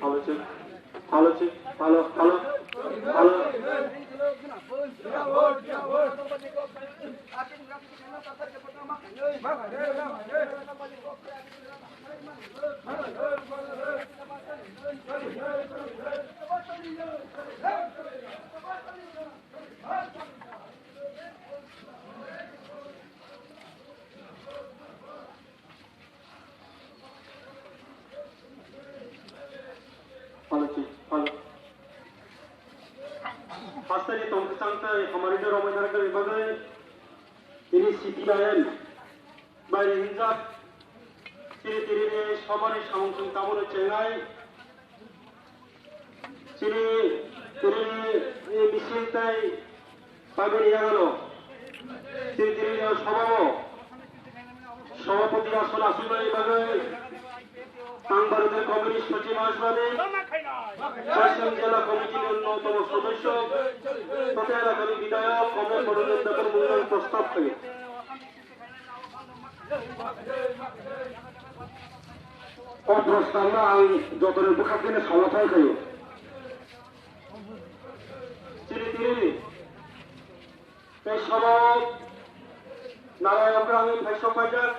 Politics, politics, follow. Pastanya tongkat santai, kemarin dia ramai nak berbagai. Ini CPIM, bagi hingga tiri-tiri ni sabari samsung tamu cengai. Sini tiri misil tay pagi yang lalu. Tiri-tiri ni sababu, sabapati asal asulai bagai. Tang Bharather Communist Party Mahasabha পশ্চিম জেলা কমিটির অন্যতম সদস্য তথা এলাকার বিধায়ক কমল বড়দেবদার মূল্যায়ন প্রস্তাব করে প্রস্তাবনা আং যতরে বুখাকিনে সমর্থন করে চিরি এই সব নারায়ণ গ্রামীণ ভাষ্য পাইজার